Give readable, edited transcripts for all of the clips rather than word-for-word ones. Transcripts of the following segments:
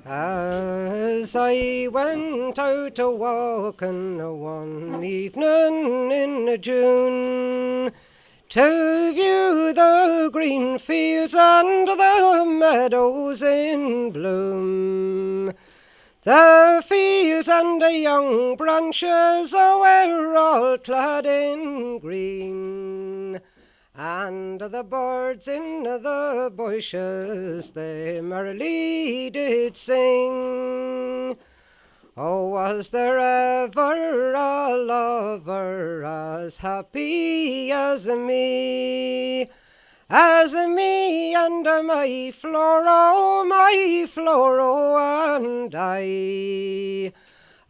As I went out a walking one evening in June, to view the green fields and the meadows in bloom, the fields and the young branches were all clad in green, and the birds in the bushes they merrily did sing. Oh, was there ever a lover as happy as me? As me and my Floro and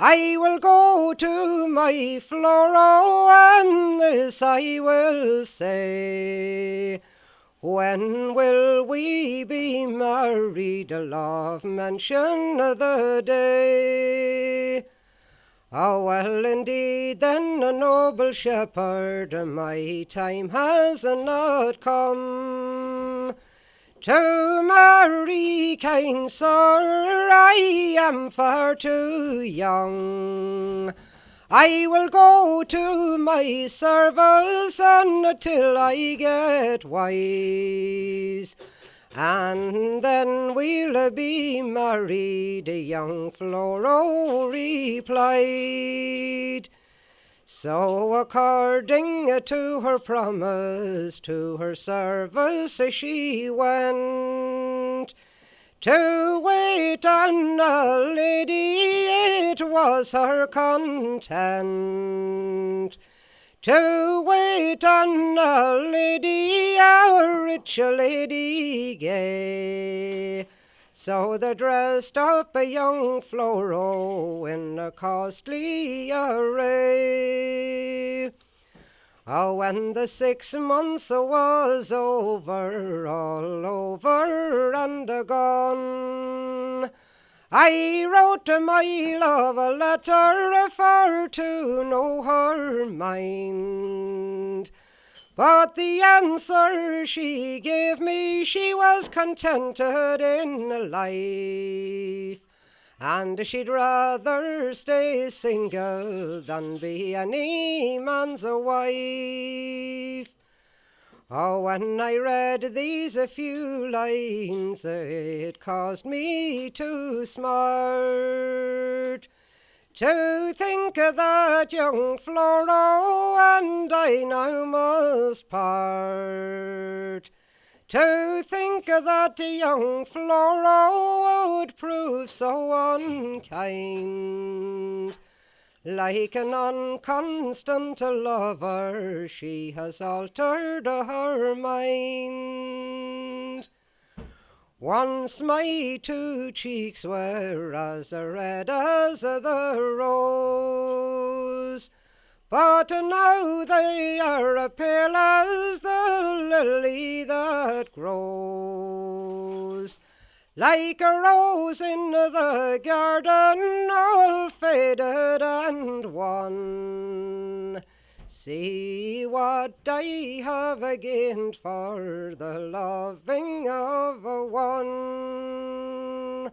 I will go to my Floro, and this I will say. When will we be married? Love, mention the day. Oh, well, indeed, then, a noble shepherd, my time has not come to marry, kind sir, I am far too young. I will go to my service until I get wise, and then we'll be married, young Floro replied. So according to her promise, to her service she went, to wait on a lady it was her content. To wait on a lady, a rich lady gay. So they dressed up a young Floro in a costly array. Oh, when the 6 months was over, all over and gone, I wrote my love a letter for to know her mind. But the answer she gave me, she was contented in life, and she'd rather stay single than be any man's wife. Oh, when I read these a few lines, it caused me to smart, to think that young Floro and I now must part. To think that young Floro would prove so unkind. Like an unconstant lover, she has altered her mind. Once my 2 cheeks were as red as the rose, but now they are pale as the lily that grows. Like a rose in the garden, all faded and wan. See what I have gained for the loving of one.